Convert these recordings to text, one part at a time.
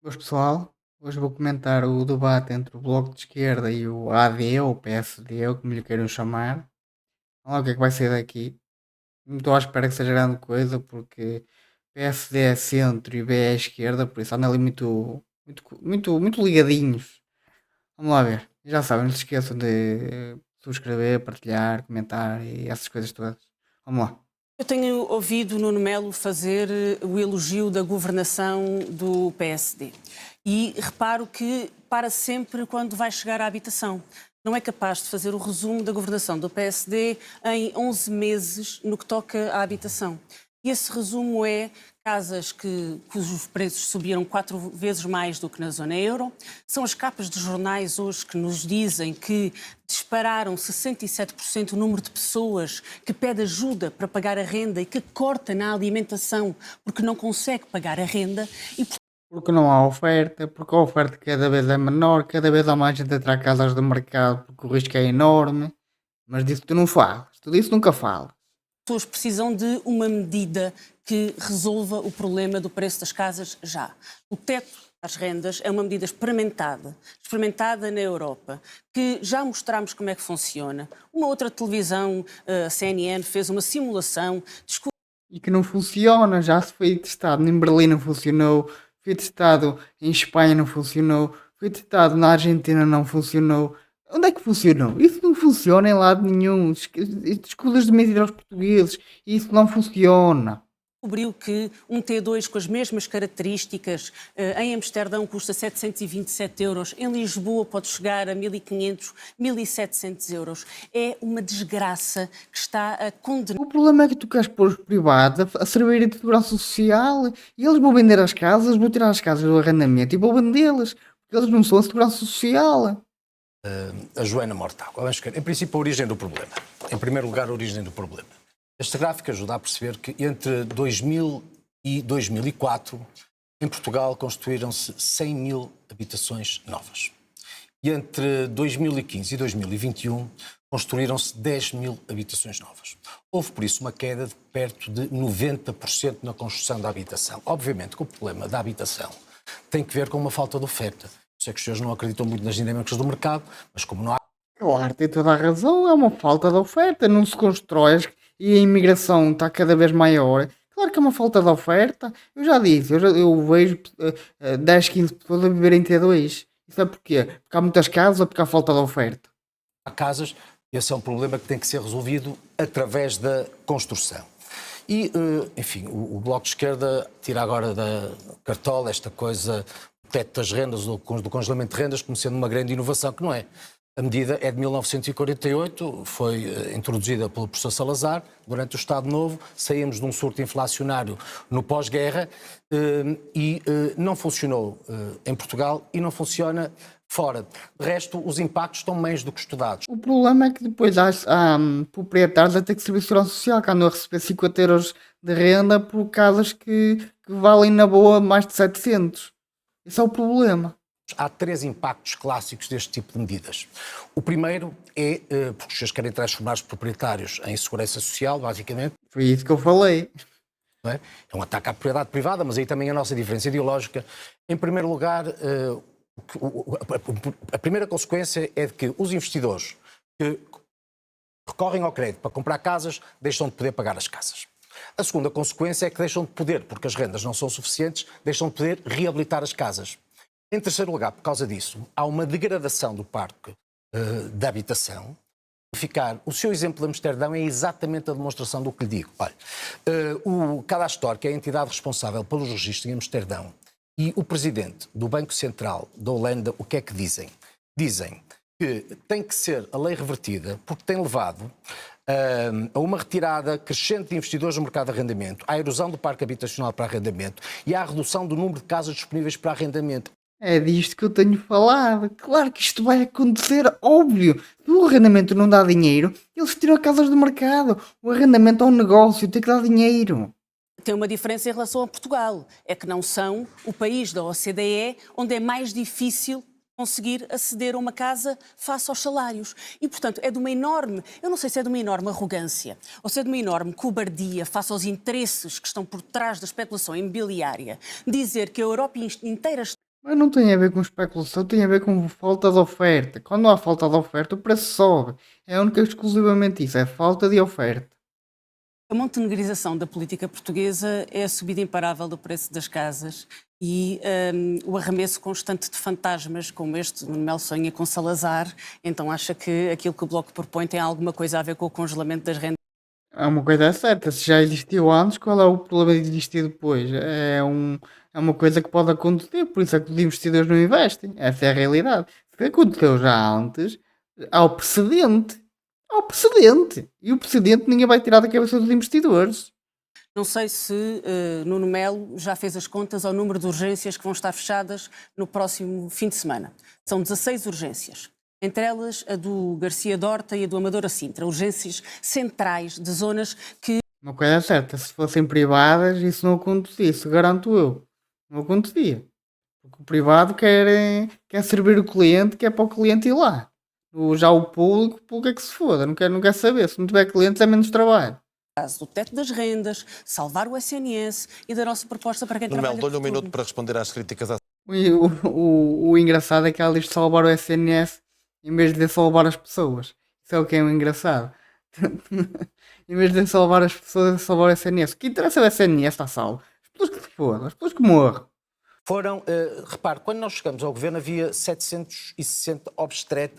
Boas pessoal, hoje vou comentar o debate entre o Bloco de Esquerda e o AD, ou PSD, ou como lhe queiram chamar. Vamos lá o que é que vai sair daqui. Não estou à espera que seja grande coisa, porque PSD é centro e B é esquerda, por isso andam ali muito ligadinhos. Vamos lá ver. E já sabem, não se esqueçam de subscrever, partilhar, comentar e essas coisas todas. Vamos lá. Eu tenho ouvido Nuno Melo fazer o elogio da governação do PSD e reparo que para sempre quando vai chegar à habitação. Não é capaz de fazer o resumo da governação do PSD em 11 meses no que toca à habitação. E esse resumo é casas cujos preços subiram 4 vezes mais do que na zona euro. São as capas de jornais hoje que nos dizem que dispararam 67% o número de pessoas que pede ajuda para pagar a renda e que corta na alimentação porque não consegue pagar a renda. Porque não há oferta, porque a oferta cada vez é menor, cada vez há mais gente a entrar casas do mercado porque o risco é enorme. Mas disso tu não falas, tu disso nunca falas. As pessoas precisam de uma medida que resolva o problema do preço das casas já. O teto às rendas é uma medida experimentada na Europa, que já mostramos como é que funciona. Uma outra televisão, a CNN, fez uma simulação. E que não funciona, já se foi testado em Berlim, não funcionou, foi testado em Espanha, não funcionou, foi testado na Argentina, não funcionou. Onde é que funcionou? Isso não funciona em lado nenhum. Escudas de mentir aos portugueses, isso não funciona. Descobriu que um T2 com as mesmas características em Amsterdão custa 727 euros, em Lisboa pode chegar a 1.500, 1.700 euros. É uma desgraça que está a condenar. O problema é que tu queres pôr os privados a servirem de segurança social e eles vão vender as casas, vão tirar as casas do arrendamento e vão vendê-las, porque eles não são a segurança social. A Joana Mortágua. Em princípio, a origem do problema. Em primeiro lugar, a origem do problema. Este gráfico ajuda a perceber que entre 2000 e 2004, em Portugal, construíram-se 100 mil habitações novas. E entre 2015 e 2021, construíram-se 10 mil habitações novas. Houve, por isso, uma queda de perto de 90% na construção da habitação. Obviamente que o problema da habitação tem que ver com uma falta de oferta. Sei que os senhores não acreditam muito nas dinâmicas do mercado, mas como não há... Claro, tem toda a razão, é uma falta de oferta, não se constrói e a imigração está cada vez maior. Claro que é uma falta de oferta. Eu já disse, eu vejo 10, 15 pessoas a viver em T2. Isso é porquê? Porque há muitas casas ou porque há falta de oferta? Há casas, esse é um problema que tem que ser resolvido através da construção. E, enfim, o Bloco de Esquerda tira agora da cartola esta coisa, o teto das rendas, do congelamento de rendas, como sendo uma grande inovação, que não é. A medida é de 1948, foi introduzida pelo professor Salazar durante o Estado Novo, saímos de um surto inflacionário no pós-guerra e não funcionou em Portugal e não funciona fora. De resto, os impactos estão mais do que estudados. O problema é que depois há proprietários a ter que servir segurança social, que andam a receber 50 euros de renda por casas que valem na boa mais de 700. Esse é o problema. Há 3 impactos clássicos deste tipo de medidas. O primeiro é porque os senhores querem transformar os proprietários em segurança social, basicamente. Foi isso que eu falei. Não é? É um ataque à propriedade privada, mas aí também a nossa diferença ideológica. Em primeiro lugar, a primeira consequência é de que os investidores que recorrem ao crédito para comprar casas deixam de poder pagar as casas. A segunda consequência é que deixam de poder, porque as rendas não são suficientes, deixam de poder reabilitar as casas. Em terceiro lugar, por causa disso, há uma degradação do parque da habitação. O seu exemplo de Amsterdão é exatamente a demonstração do que lhe digo. Olha, o Cadastor, que é a entidade responsável pelos registros em Amsterdão, e o presidente do Banco Central da Holanda, o que é que dizem? Dizem que tem que ser a lei revertida porque tem levado a uma retirada crescente de investidores no mercado de arrendamento, à erosão do parque habitacional para arrendamento e à redução do número de casas disponíveis para arrendamento. É disto que eu tenho falado. Claro que isto vai acontecer, óbvio. Se o arrendamento não dá dinheiro, eles tiram casas do mercado. O arrendamento é um negócio, tem que dar dinheiro. Tem uma diferença em relação a Portugal. É que não são o país da OCDE onde é mais difícil conseguir aceder a uma casa face aos salários. E, portanto, é de uma enorme, eu não sei se é de uma enorme arrogância ou se é de uma enorme cobardia face aos interesses que estão por trás da especulação imobiliária, dizer que a Europa inteira... não tem a ver com especulação, tem a ver com falta de oferta. Quando há falta de oferta, o preço sobe. É única e exclusivamente isso, é falta de oferta. A montenegrinização da política portuguesa é a subida imparável do preço das casas e o arremesso constante de fantasmas, como este, Nuno Melo sonha com Salazar, então acha que aquilo que o Bloco propõe tem alguma coisa a ver com o congelamento das rendas. É uma coisa certa, se já existiu antes, qual é o problema de existir depois? É uma coisa que pode acontecer, por isso é que os investidores não investem. Essa é a realidade. Se aconteceu já antes, há o precedente. Há o precedente. E o precedente ninguém vai tirar da cabeça dos investidores. Não sei se Nuno Melo já fez as contas ao número de urgências que vão estar fechadas no próximo fim de semana. São 16 urgências. Entre elas a do Garcia Dorta e a do Amadora Sintra. Urgências centrais de zonas que... Uma coisa certa, se fossem privadas, isso não acontecia, isso garanto eu. Não acontecia. Porque o privado quer servir o cliente, quer para o cliente ir lá. Já o público é que se foda, não quer saber. Se não tiver clientes é menos trabalho. Caso do teto das rendas, salvar o SNS e da nossa proposta para quem Nuno Melo, trabalha dou-lhe um por minuto turno. para responder às críticas à O engraçado é que ela diz salvar o SNS em vez de salvar as pessoas. Isso é o que é o engraçado. Em vez de salvar as pessoas, é salvar o SNS. O que interessa é o SNS, está salvo. As pessoas que se fodam, as pessoas que morram. Foram, repare, quando nós chegamos ao governo havia 760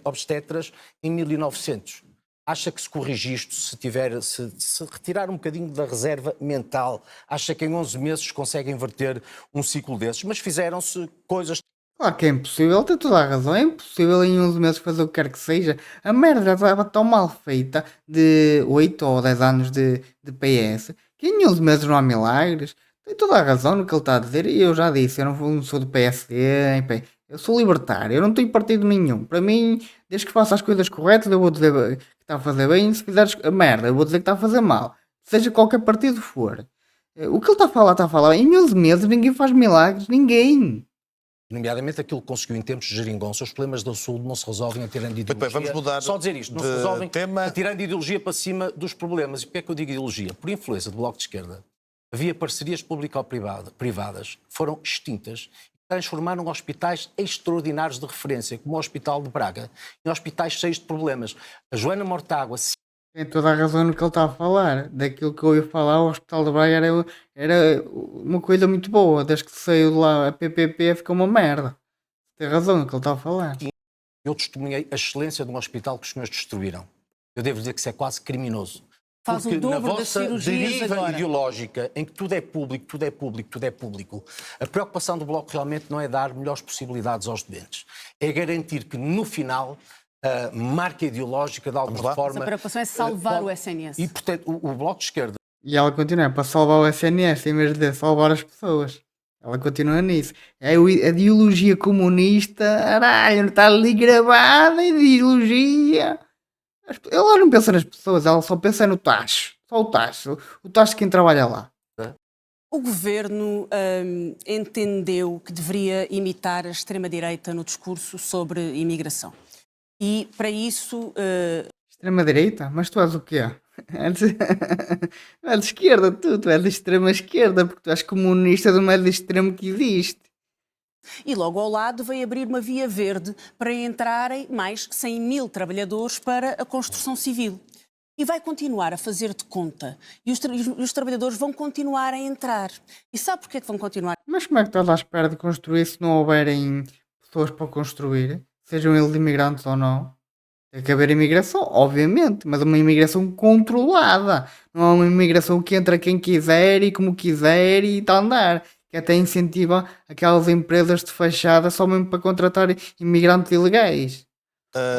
obstetras em 1900. Acha que se corrigir isto, se retirar um bocadinho da reserva mental, acha que em 11 meses consegue inverter um ciclo desses? Mas fizeram-se coisas... Claro que é impossível, tem toda a razão. É impossível em 11 meses fazer o que quer que seja. A merda já estava tão mal feita de 8 ou 10 anos de PS que em 11 meses não há milagres. Tem toda a razão no que ele está a dizer. E eu já disse, eu não sou do PSD, nem eu sou libertário, eu não tenho partido nenhum. Para mim, desde que faça as coisas corretas, eu vou dizer que está a fazer bem. Se fizeres a merda, eu vou dizer que está a fazer mal. Seja qualquer partido for. O que ele está a falar. Em 11 meses ninguém faz milagres, ninguém. Nomeadamente aquilo que conseguiu em tempos de geringonça, os problemas da saúde não se resolvem atirando de Muito bem, ideologia. vamos mudar Só dizer isto, não se de resolvem tema. atirando de ideologia para cima dos problemas. E porquê é que eu digo ideologia? Por influência do Bloco de Esquerda, havia parcerias público-privadas, foram extintas e transformaram hospitais extraordinários de referência, como o Hospital de Braga, em hospitais cheios de problemas. A Joana Mortágua... Tem toda a razão no que ele está a falar. Daquilo que eu ouvi falar, o Hospital de Braga era uma coisa muito boa. Desde que saiu de lá a PPP ficou uma merda. Tem razão no que ele está a falar. Eu testemunhei a excelência de um hospital que os senhores destruíram. Eu devo dizer que isso é quase criminoso. Faz o Porque na dobro das vossa cirurgias deriva agora. ideológica, em que tudo é público, tudo é público, tudo é público, a preocupação do Bloco realmente não é dar melhores possibilidades aos doentes. É garantir que, no final, a marca ideológica, de alguma forma... Mas a preocupação é salvar o SNS. E, portanto, o Bloco de Esquerda... E ela continua para salvar o SNS em vez de salvar as pessoas. Ela continua nisso. A ideologia comunista, caralho, está ali gravada, a ideologia. Ela não pensa nas pessoas, ela só pensa no tacho. Só o tacho. O tacho de quem trabalha lá. O governo entendeu que deveria imitar a extrema-direita no discurso sobre imigração. E, para isso... Extrema-direita? Mas tu és o quê? És de esquerda, tu és de extrema-esquerda, porque tu és comunista do mais extremo que existe. E logo ao lado veio abrir uma via verde para entrarem mais 100 mil trabalhadores para a construção civil. E vai continuar a fazer de conta. E os trabalhadores vão continuar a entrar. E sabe porquê que vão continuar? Mas como é que estás à espera de construir se não houverem pessoas para construir? Sejam eles imigrantes ou não? Tem que haver imigração, obviamente, mas uma imigração controlada. Não é uma imigração que entra quem quiser e como quiser e está a andar. Que até incentiva aquelas empresas de fachada só mesmo para contratar imigrantes ilegais.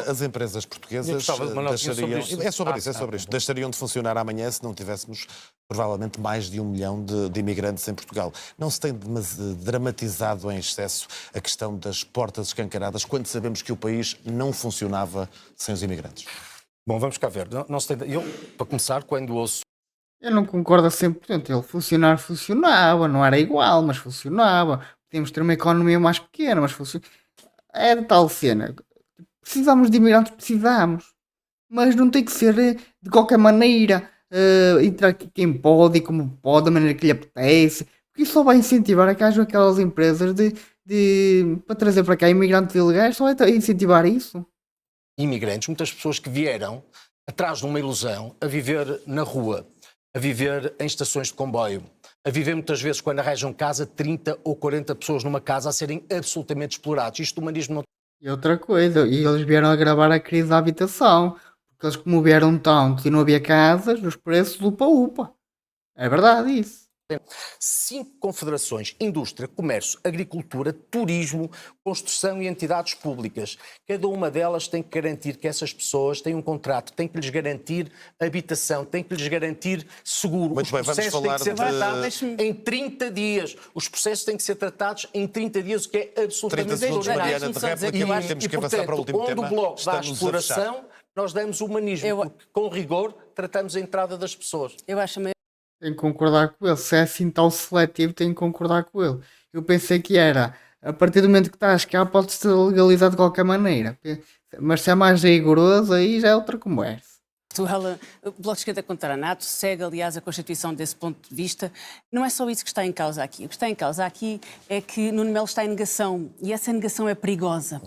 As empresas portuguesas deixariam... É sobre isto. Deixariam de funcionar amanhã se não tivéssemos provavelmente mais de 1 milhão de imigrantes em Portugal. Não se tem dramatizado em excesso a questão das portas escancaradas quando sabemos que o país não funcionava sem os imigrantes? Bom, vamos cá ver. Não se tem... Eu, para começar, quando ouço... Eu não concordo a 100%. Ele funcionava, não era igual, mas funcionava. Podíamos ter uma economia mais pequena, mas funcionava. É de tal cena. Precisamos de imigrantes, precisamos. Mas não tem que ser de qualquer maneira. Entrar aqui quem pode e como pode, da maneira que lhe apetece. Porque isso só vai incentivar a que hajam aquelas empresas de para trazer para cá imigrantes ilegais, só é incentivar isso. Imigrantes, muitas pessoas que vieram atrás de uma ilusão, a viver na rua, a viver em estações de comboio, a viver muitas vezes, quando arranjam casa, 30 ou 40 pessoas numa casa a serem absolutamente explorados. Isto do humanismo não... E outra coisa, e eles vieram agravar a crise da habitação, porque eles como vieram tanto e não havia casas, os preços upa-upa. É verdade isso. 5 confederações: indústria, comércio, agricultura, turismo, construção e entidades públicas. Cada uma delas tem que garantir que essas pessoas têm um contrato, tem que lhes garantir habitação, tem que lhes garantir seguro. Muito bem, vamos falar têm que ser tratados em 30 dias. Os processos têm que ser tratados em 30 dias, o que é 30 absolutamente segundos, Mariana, de réplica, temos que avançar para o último onde tema. o bloco dá a Estamos a exploração, nós damos o humanismo, porque com rigor tratamos a entrada das pessoas. Eu acho Tenho que concordar com ele. Se é assim tão seletivo, tenho que concordar com ele. Eu pensei que era, a partir do momento que estás cá, pode ser legalizado de qualquer maneira. Mas se é mais rigoroso, aí já é outra conversa. O Bloco de Esquerda contra a NATO segue, aliás, a Constituição desse ponto de vista. Não é só isso que está em causa aqui. O que está em causa aqui é que Nuno Melo está em negação, e essa negação é perigosa.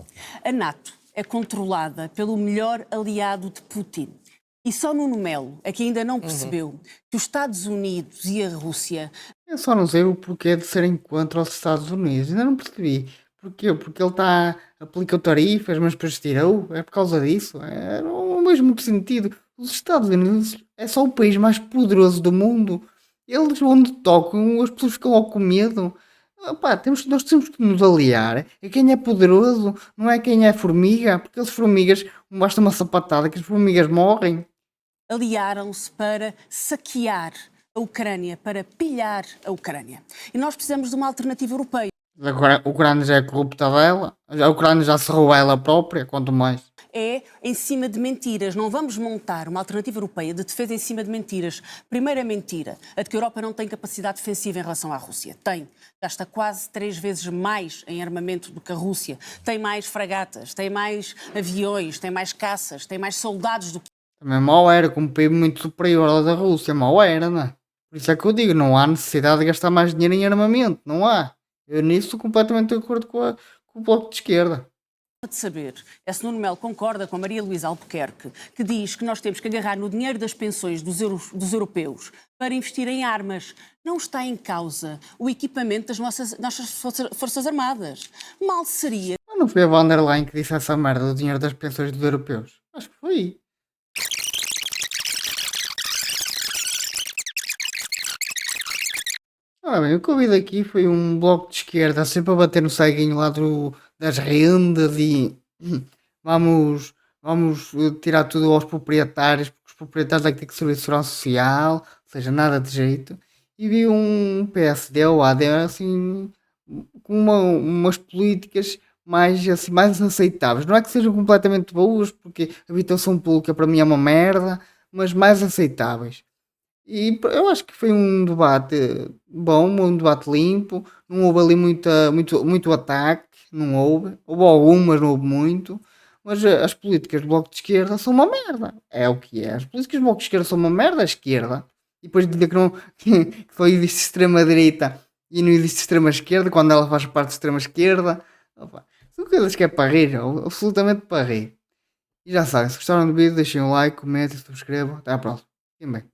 A NATO é controlada pelo melhor aliado de Putin. E só Nuno Melo é que ainda não percebeu que os Estados Unidos e a Rússia... Eu só não sei o porquê de serem contra os Estados Unidos. Ainda não percebi. Porquê? Porque ele aplicou tarifas, mas depois tirou. É por causa disso. Não vejo muito sentido. Os Estados Unidos é só o país mais poderoso do mundo. Eles, onde tocam, as pessoas ficam logo com medo. Opá, nós temos que nos aliar a quem é poderoso, não é quem é formiga. Porque as formigas, basta uma sapatada que as formigas morrem. Aliaram-se para saquear a Ucrânia, para pilhar a Ucrânia. E nós precisamos de uma alternativa europeia. Agora, a Ucrânia já é corrupta dela, a Ucrânia já se roubou ela própria, quanto mais. É em cima de mentiras. Não vamos montar uma alternativa europeia de defesa em cima de mentiras. Primeira mentira, a de que a Europa não tem capacidade defensiva em relação à Rússia. Tem. Gasta quase 3 vezes mais em armamento do que a Rússia. Tem mais fragatas, tem mais aviões, tem mais caças, tem mais soldados do que... Também mal era, com um PIB muito superior ao da Rússia, mal era, não é? Por isso é que eu digo, não há necessidade de gastar mais dinheiro em armamento, não há. Eu nisso estou completamente de acordo com o Bloco de Esquerda. De saber é se Nuno Melo concorda com a Maria Luísa Albuquerque, que diz que nós temos que agarrar no dinheiro das pensões dos europeus para investir em armas. Não está em causa o equipamento das nossas forças armadas. Mal seria... Mas não foi a von der Leyen que disse essa merda do dinheiro das pensões dos europeus? Acho que foi. Ora bem, o que eu vi daqui foi um Bloco de Esquerda sempre a bater no ceguinho lá das rendas e vamos tirar tudo aos proprietários, porque os proprietários é que têm que servir de segurança social, ou seja, nada de jeito. E vi um PSD ou AD assim, com umas políticas mais aceitáveis. Não é que sejam completamente boas, porque a habitação pública para mim é uma merda, mas mais aceitáveis. E eu acho que foi um debate bom, um debate limpo. Não houve ali muito ataque, não houve. Houve algumas, não houve muito. Mas as políticas do Bloco de Esquerda são uma merda. É o que é. As políticas do Bloco de Esquerda são uma merda à esquerda. E depois dizer que, não, que só existe extrema-direita e não existe extrema-esquerda, quando ela faz parte da extrema-esquerda. Opa, são coisas que é para rir, absolutamente para rir. E já sabem, se gostaram do vídeo, deixem um like, comentem, subscrevam. Até à próxima. Fiquem bem.